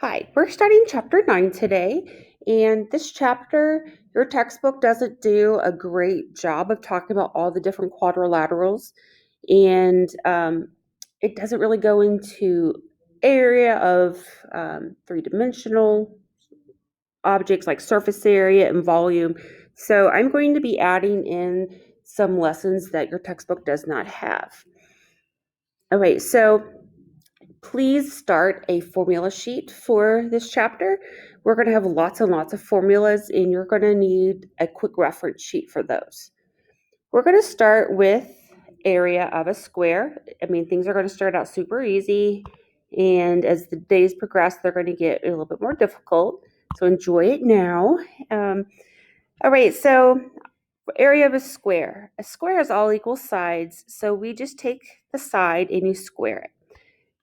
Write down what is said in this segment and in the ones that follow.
Hi, we're starting chapter 9 today, and this chapter, your textbook doesn't do a great job of talking about all the different quadrilaterals, and it doesn't really go into area of three-dimensional objects like surface area and volume. So I'm going to be adding in some lessons that your textbook does not have. Okay, so please start a formula sheet for this chapter. We're going to have lots and lots of formulas, and you're going to need a quick reference sheet for those. We're going to start with area of a square. Things are going to start out super easy, and as the days progress, they're going to get a little bit more difficult. So enjoy it now. All right, so area of a square. A square has all equal sides, so we just take the side and you square it.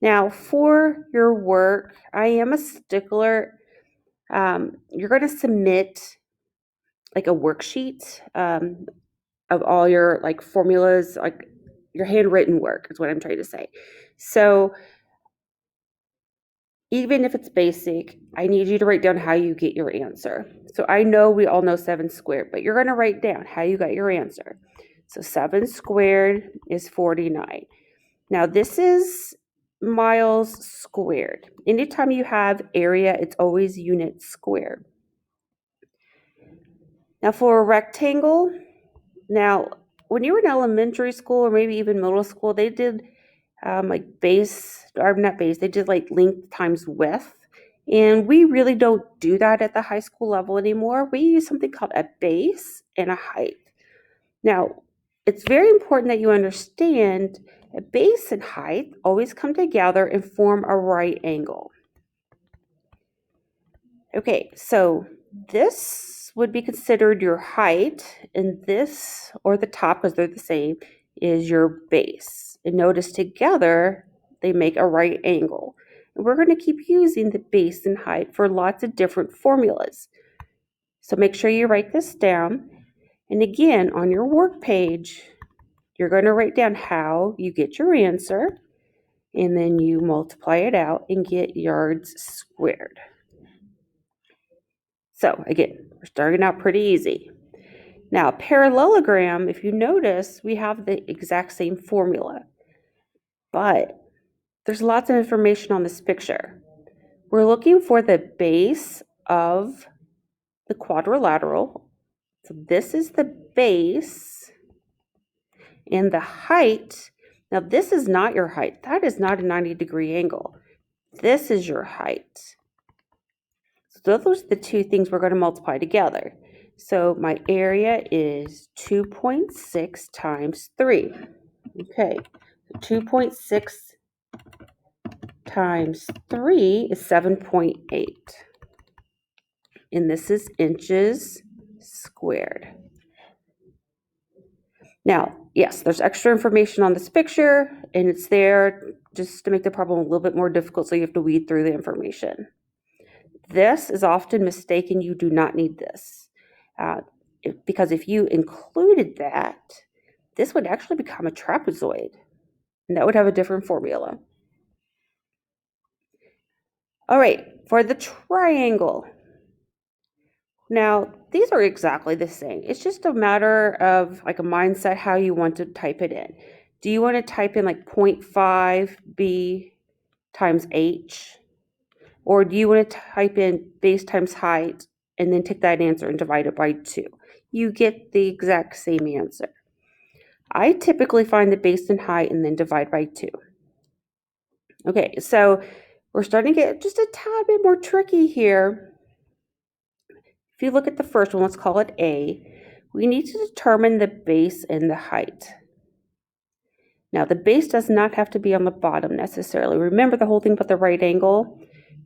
Now, for your work, I am a stickler. You're going to submit like a worksheet of all your like formulas, like your handwritten work is what I'm trying to say. So even if it's basic, I need you to write down how you get your answer. So I know we all know 7 squared, but you're going to write down how you got your answer. So 7 squared is 49. Now this is miles squared. Anytime you have area, it's always units squared. Now for a rectangle, now when you were in elementary school or maybe even middle school, they did like base, or not base, they did like length times width. And we really don't do that at the high school level anymore. We use something called a base and a height. Now, it's very important that you understand a base and height always come together and form a right angle. Okay, so this would be considered your height, and this, or the top, because they're the same, is your base. And notice together, they make a right angle. And we're going to keep using the base and height for lots of different formulas. So make sure you write this down. And again, on your work page, you're going to write down how you get your answer, and then you multiply it out and get yards squared. So again, we're starting out pretty easy. Now, parallelogram, if you notice, we have the exact same formula, but there's lots of information on this picture. We're looking for the base of the quadrilateral. So this is the base, and the height. Now, this is not your height. That is not a 90-degree angle. This is your height. So those are the two things we're going to multiply together. So my area is 2.6 times 3. Okay, 2.6 times 3 is 7.8. And this is inches squared. Now, yes, there's extra information on this picture, and it's there just to make the problem a little bit more difficult, so you have to weed through the information. This is often mistaken. You do not need this. Because if you included that, this would actually become a trapezoid, and that would have a different formula. All right, for the triangle. Now, these are exactly the same. It's just a matter of like a mindset how you want to type it in. Do you want to type in like 0.5 b times h? Or do you want to type in base times height and then take that answer and divide it by 2? You get the exact same answer. I typically find the base and height and then divide by 2. Okay, so we're starting to get just a tad bit more tricky here. If you look at the first one, let's call it A, we need to determine the base and the height. Now, the base does not have to be on the bottom necessarily. Remember the whole thing about the right angle?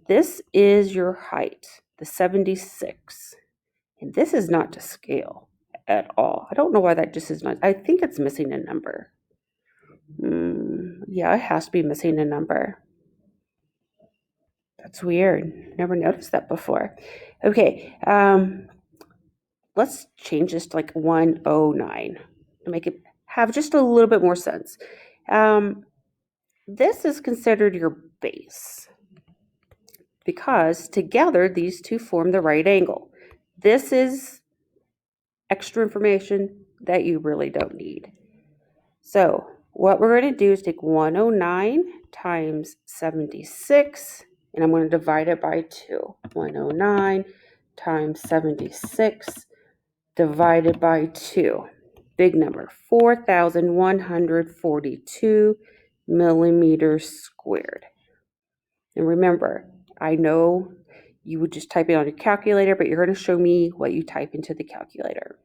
This is your height, the 76. And this is not to scale at all. I don't know why that just is not. I think it's missing a number. Yeah, it has to be missing a number. That's weird. Never noticed that before. Okay, let's change this to like 109 to make it have just a little bit more sense. This is considered your base because together these two form the right angle. This is extra information that you really don't need. So what we're going to do is take 109 times 76, and I'm going to divide it by 2. 109 times 76 divided by 2. Big number, 4,142 millimeters squared. And remember, I know you would just type it on your calculator, but you're going to show me what you type into the calculator.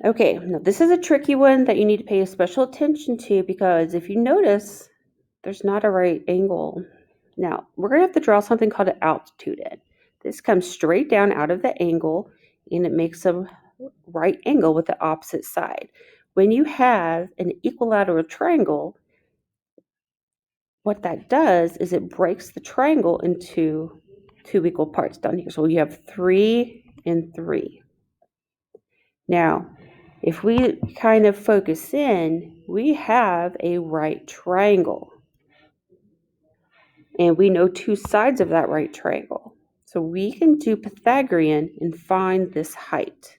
Okay, now this is a tricky one that you need to pay special attention to, because if you notice, there's not a right angle. Now, we're going to have to draw something called an altitude in. This comes straight down out of the angle, and it makes a right angle with the opposite side. When you have an equilateral triangle, what that does is it breaks the triangle into two equal parts down here. So you have 3 and 3. Now, if we kind of focus in, we have a right triangle. And we know two sides of that right triangle. So we can do Pythagorean and find this height,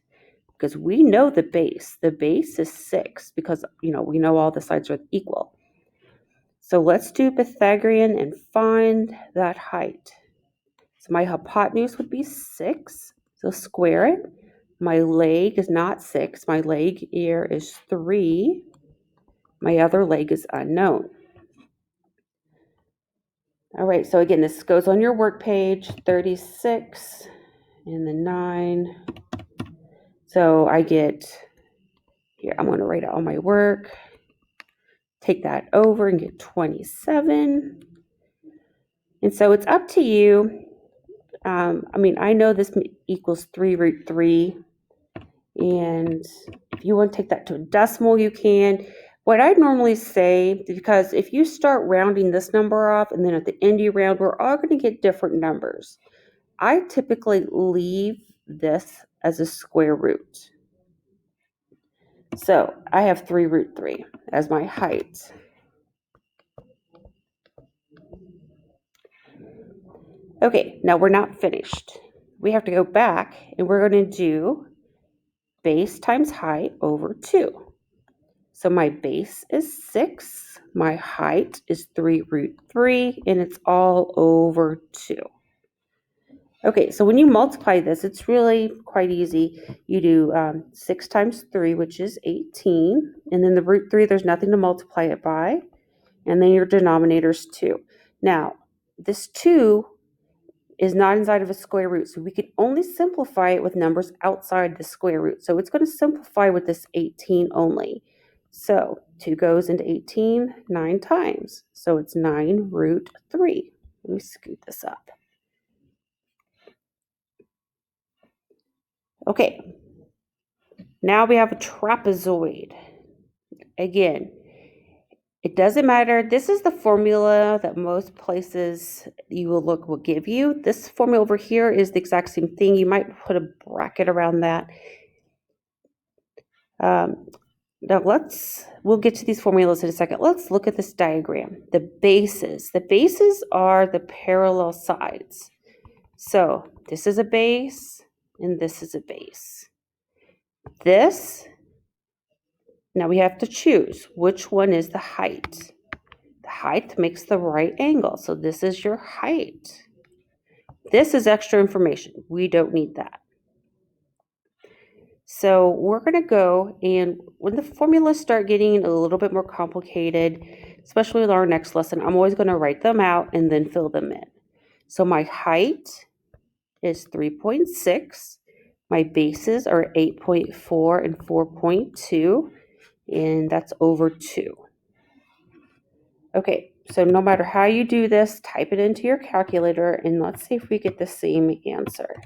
because we know the base. The base is 6 because, we know all the sides are equal. So let's do Pythagorean and find that height. So my hypotenuse would be 6. So square it. My leg is not 6. My leg here is 3. My other leg is unknown. All right, so again, this goes on your work page, 36 and the 9. So I get, here, I'm going to write out all my work. Take that over and get 27. And so it's up to you. I know this equals 3 root 3. And if you want to take that to a decimal, you can. What I normally say, because if you start rounding this number off and then at the end you round, we're all going to get different numbers. I typically leave this as a square root. So I have 3 root 3 as my height. Okay, now we're not finished. We have to go back and we're going to do base times height over 2. So my base is 6, my height is 3 root 3, and it's all over 2. Okay, so when you multiply this, it's really quite easy. You do 6 times 3, which is 18, and then the root 3, there's nothing to multiply it by, and then your denominator's 2. Now, this 2 is not inside of a square root, so we can only simplify it with numbers outside the square root. So it's going to simplify with this 18 only. So 2 goes into 18 9 times. So it's 9 root 3. Let me scoot this up. Okay, now we have a trapezoid. Again, it doesn't matter. This is the formula that most places you will look will give you. This formula over here is the exact same thing. You might put a bracket around that. Now we'll get to these formulas in a second. Let's look at this diagram. The bases are the parallel sides. So this is a base and this is a base. Now we have to choose which one is the height. The height makes the right angle. So this is your height. This is extra information. We don't need that. So we're going to go, and when the formulas start getting a little bit more complicated, especially with our next lesson, I'm always going to write them out and then fill them in. So my height is 3.6. My bases are 8.4 and 4.2, and that's over 2. Okay, so no matter how you do this, type it into your calculator, and let's see if we get the same answer.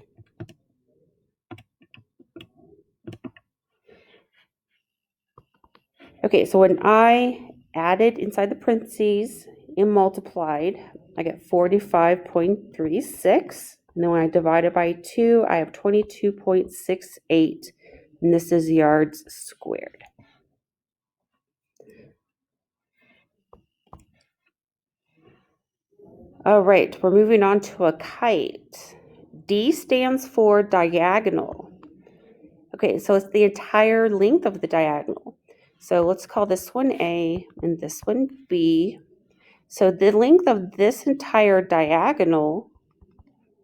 Okay, so when I added inside the parentheses and multiplied, I get 45.36. And then when I divide it by 2, I have 22.68. And this is yards squared. All right, we're moving on to a kite. D stands for diagonal. Okay, so it's the entire length of the diagonal. So let's call this one A and this one B. So the length of this entire diagonal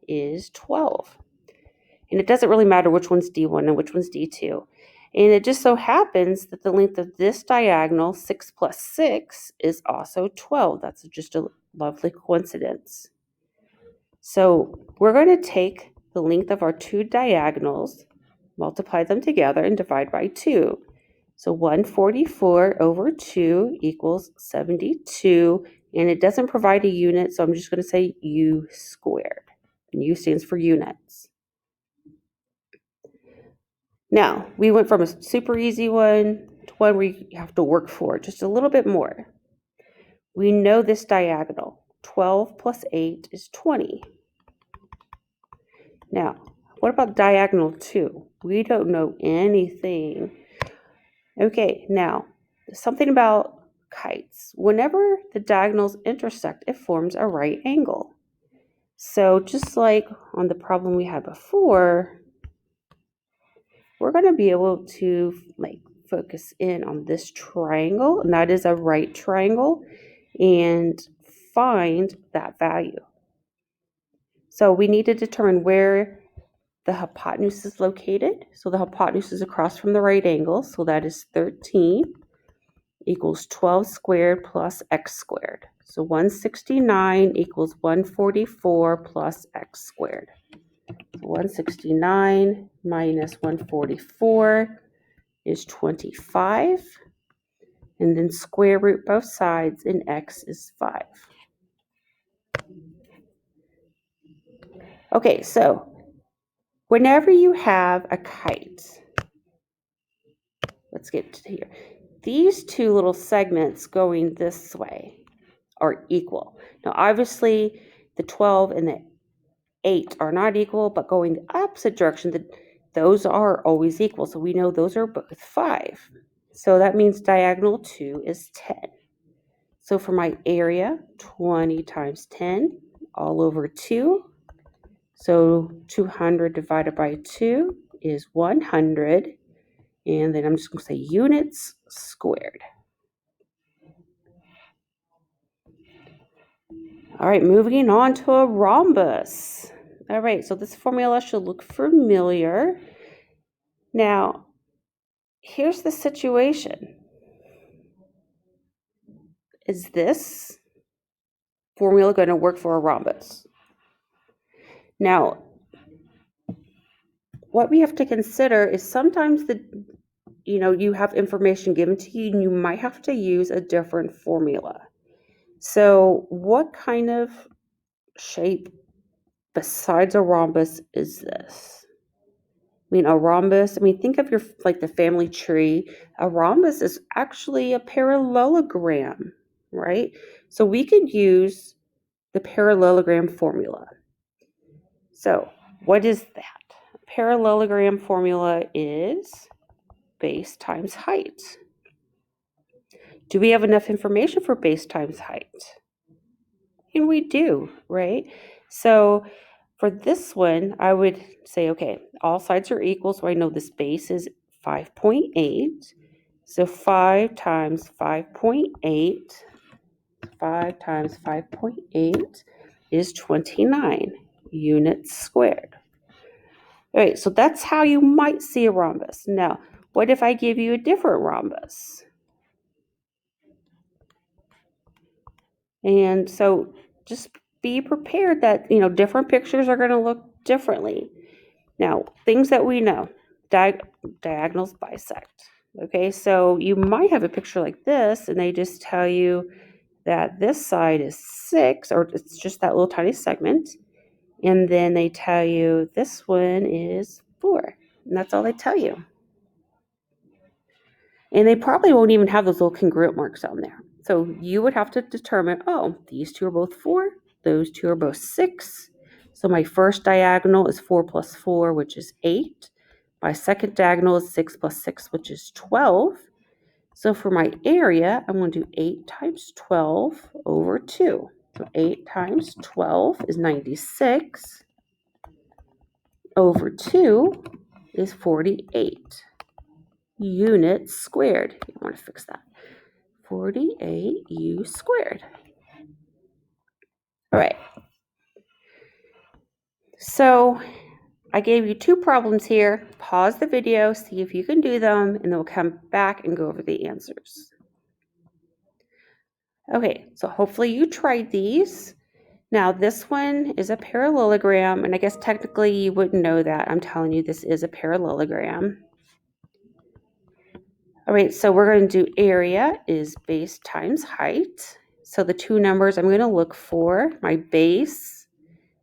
is 12. And it doesn't really matter which one's D1 and which one's D2. And it just so happens that the length of this diagonal, 6 plus 6, is also 12. That's just a lovely coincidence. So we're going to take the length of our two diagonals, multiply them together, and divide by 2. So 144 over 2 equals 72. And it doesn't provide a unit, so I'm just going to say U squared. And U stands for units. Now, we went from a super easy one to one where you have to work for just a little bit more. We know this diagonal. 12 plus 8 is 20. Now, what about diagonal 2? We don't know anything. Okay, now, something about kites. Whenever the diagonals intersect, it forms a right angle. So just like on the problem we had before, we're going to be able to focus in on this triangle, and that is a right triangle, and find that value. So we need to determine where the hypotenuse is located. So the hypotenuse is across from the right angle, so that is 13 equals 12 squared plus x squared. So 169 equals 144 plus x squared. 169 minus 144 is 25. And then square root both sides, and x is 5. Okay, so whenever you have a kite, let's get to here. These two little segments going this way are equal. Now, obviously, the 12 and the 8 are not equal, but going the opposite direction, those are always equal. So we know those are both 5. So that means diagonal 2 is 10. So for my area, 20 times 10, all over 2. So 200 divided by 2 is 100. And then I'm just going to say units squared. All right, moving on to a rhombus. All right, so this formula should look familiar. Now, here's the situation. Is this formula going to work for a rhombus? Now, what we have to consider is sometimes you have information given to you and you might have to use a different formula. So what kind of shape besides a rhombus is this? A rhombus, think of the family tree. A rhombus is actually a parallelogram, right? So we could use the parallelogram formula. So what is that? Parallelogram formula is base times height. Do we have enough information for base times height? And we do, right? So for this one, I would say, okay, all sides are equal, so I know this base is 5.8. So 5 times 5.8, 5 times 5.8 is 29 units squared. All right, so that's how you might see a rhombus. Now, what if I give you a different rhombus? And so just be prepared that, different pictures are going to look differently. Now, things that we know, diagonals bisect. Okay, so you might have a picture like this, and they just tell you that this side is 6, or it's just that little tiny segment. And then they tell you this one is 4. And that's all they tell you. And they probably won't even have those little congruent marks on there. So you would have to determine, oh, these two are both 4. Those two are both 6. So my first diagonal is 4 plus 4, which is 8. My second diagonal is 6 plus 6, which is 12. So for my area, I'm going to do 8 times 12 over 2. So 8 times 12 is 96 over 2 is 48 units squared. You want to fix that. 48 u squared. All right. So I gave you 2 problems here. Pause the video, see if you can do them, and then we'll come back and go over the answers. Okay, so hopefully you tried these. Now this one is a parallelogram, and I guess technically you wouldn't know that. I'm telling you this is a parallelogram. All right, so we're going to do area is base times height. So the 2 numbers I'm going to look for, my base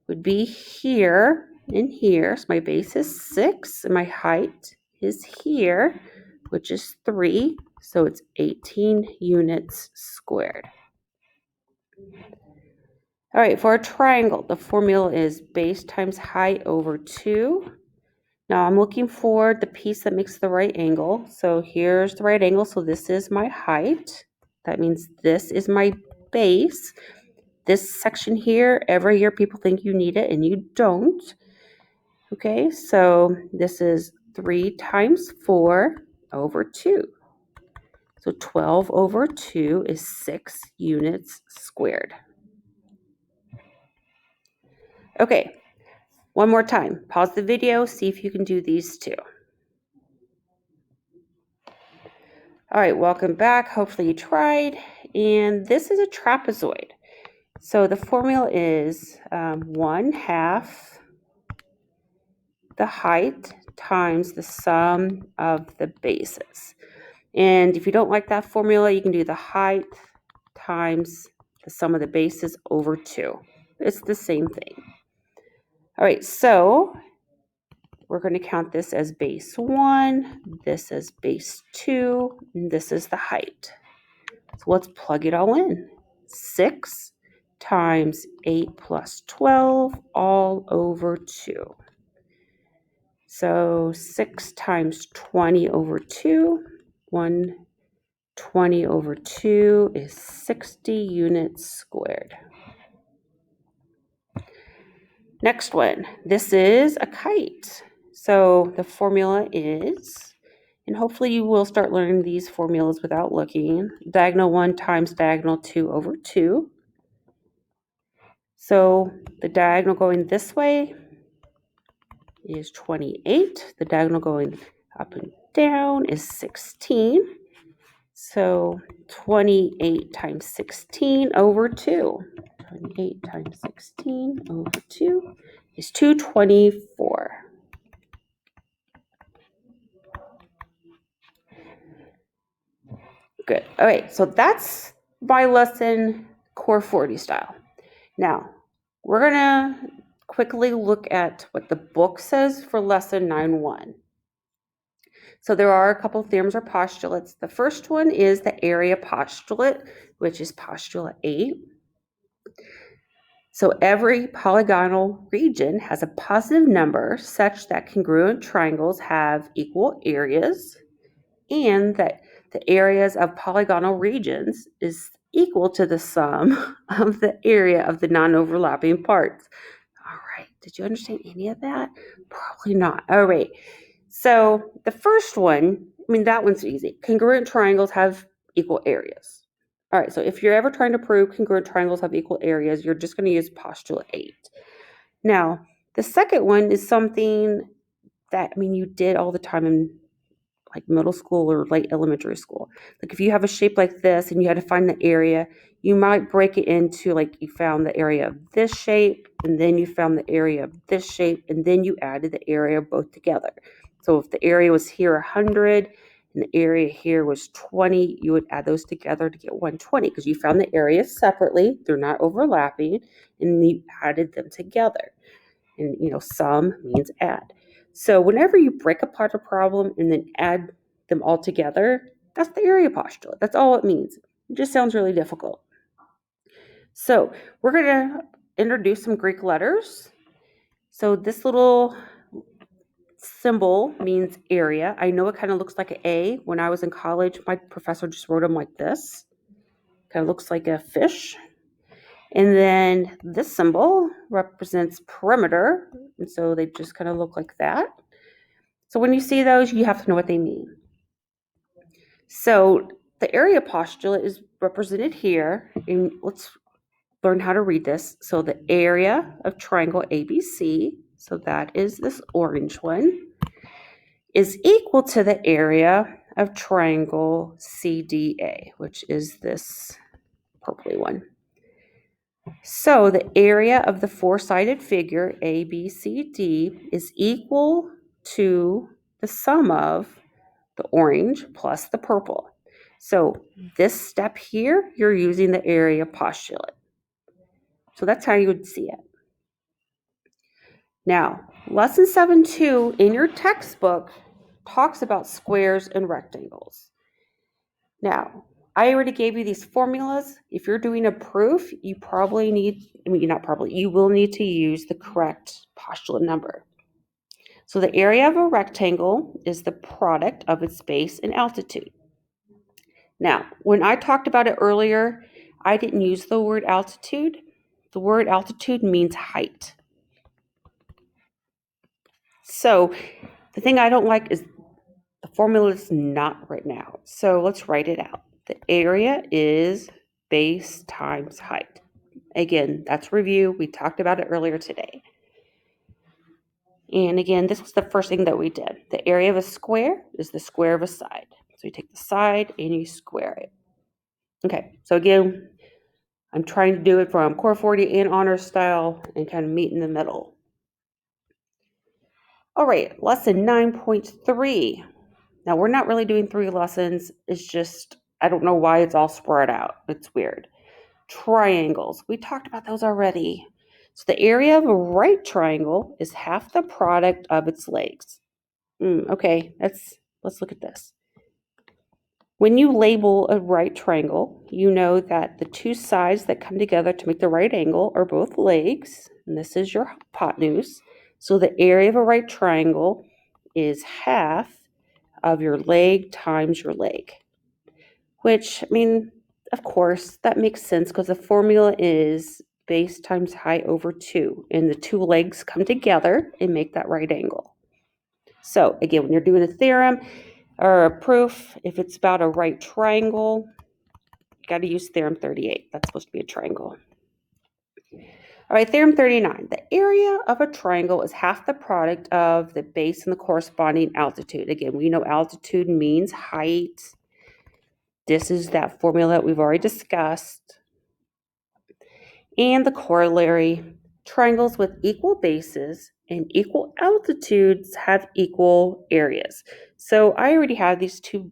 would be here and here. So my base is 6 and my height is here, which is 3. So it's 18 units squared. All right, for a triangle, the formula is base times height over 2. Now I'm looking for the piece that makes the right angle. So here's the right angle. So this is my height. That means this is my base. This section here, every year people think you need it and you don't. Okay, so this is 3 times 4 over 2. So 12 over 2 is 6 units squared. Okay, one more time. Pause the video, see if you can do these 2. All right, welcome back. Hopefully you tried. And this is a trapezoid. So the formula is 1/2 the height times the sum of the bases. And if you don't like that formula, you can do the height times the sum of the bases over 2. It's the same thing. All right, so we're going to count this as base 1, this as base 2, and this is the height. So let's plug it all in. 6 times 8 plus 12 all over 2. So 6 times 20 over 2, 120 over 2 is 60 units squared. Next one, this is a kite. So the formula is, and hopefully you will start learning these formulas without looking, diagonal 1 times diagonal 2 over 2. So the diagonal going this way is 28. The diagonal going up and down is 16. So 28 times 16 over 2. 28 times 16 over 2 is 224. Good. All right, so that's my lesson, Core 40 style. Now, we're going to quickly look at what the book says for lesson 9.1. So there are a couple theorems or postulates. The first one is the area postulate, which is postulate 8. So every polygonal region has a positive number such that congruent triangles have equal areas, and that the areas of polygonal regions is equal to the sum of the area of the non-overlapping parts. All right, did you understand any of that? Probably not. All right, so the first one, that one's easy. Congruent triangles have equal areas. All right, so if you're ever trying to prove congruent triangles have equal areas, you're just going to use postulate 8. Now, the second one is something that, you did all the time in like middle school or late elementary school. Like if you have a shape like this and you had to find the area, you might break it into like you found the area of this shape, and then you found the area of this shape, and then you added the area of both together. So if the area was here 100 and the area here was 20, you would add those together to get 120 because you found the areas separately, they're not overlapping, and you added them together. And sum means add. So whenever you break apart a problem and then add them all together, that's the area postulate. That's all it means. It just sounds really difficult. So we're going to introduce some Greek letters. So this little symbol means area. I know it kind of looks like an A. When I was in college, my professor just wrote them like this. Kind of looks like a fish. And then this symbol represents perimeter. And so they just kind of look like that. So when you see those, you have to know what they mean. So the area postulate is represented here. And let's learn how to read this. So the area of triangle ABC, so that is this orange one, is equal to the area of triangle CDA, which is this purpley one. So the area of the four-sided figure ABCD is equal to the sum of the orange plus the purple. So this step here, you're using the area postulate. So that's how you would see it. Now, lesson 7.2 in your textbook talks about squares and rectangles. Now, I already gave you these formulas. If you're doing a proof, you will need to use the correct postulate number. So the area of a rectangle is the product of its base and altitude. Now, when I talked about it earlier, I didn't use the word altitude. The word altitude means height. So the thing I don't like is the formula is not written out. So let's write it out. The area is base times height. Again, that's review. We talked about it earlier today. And again, this was the first thing that we did. The area of a square is the square of a side. So you take the side and you square it. Okay, so again, I'm trying to do it from Core 40 and honor style and kind of meet in the middle. All right, lesson 9.3. Now, we're not really doing 3 lessons. It's just, I don't know why it's all spread out. It's weird. Triangles. We talked about those already. So the area of a right triangle is half the product of its legs. Okay, let's look at this. When you label a right triangle, you know that the 2 sides that come together to make the right angle are both legs, and this is your hypotenuse. So the area of a right triangle is half of your leg times your leg, which, I mean, of course, that makes sense because the formula is base times height over 2, and the 2 legs come together and make that right angle. So again, when you're doing a theorem or a proof, if it's about a right triangle, you got to use theorem 38. That's supposed to be a triangle. All right, theorem 39. The area of a triangle is half the product of the base and the corresponding altitude. Again, we know altitude means height. This is that formula that we've already discussed. And the corollary, triangles with equal bases and equal altitudes have equal areas. So I already have these 2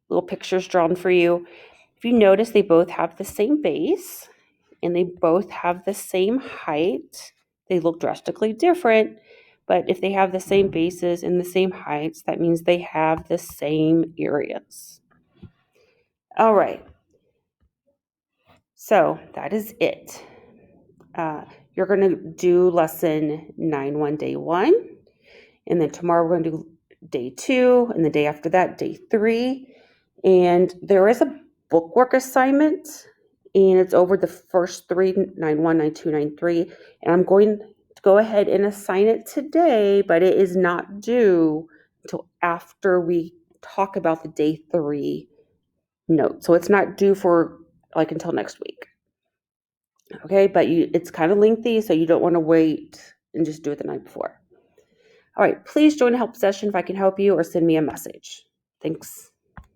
little pictures drawn for you. If you notice, they both have the same base and they both have the same height. They look drastically different, but if they have the same bases and the same heights, that means they have the same areas. All right. So that is it. You're going to do lesson 9.1 day 1, and then tomorrow we're going to do day 2, and the day after that, day 3. And there is a bookwork assignment, and it's over the first 3, 9.1, 9.2, 9.3. And I'm going to go ahead and assign it today, but it is not due until after we talk about the day 3 note. So it's not due for until next week. Okay, but it's kind of lengthy, so you don't want to wait and just do it the night before. All right, please join a help session if I can help you or send me a message. Thanks.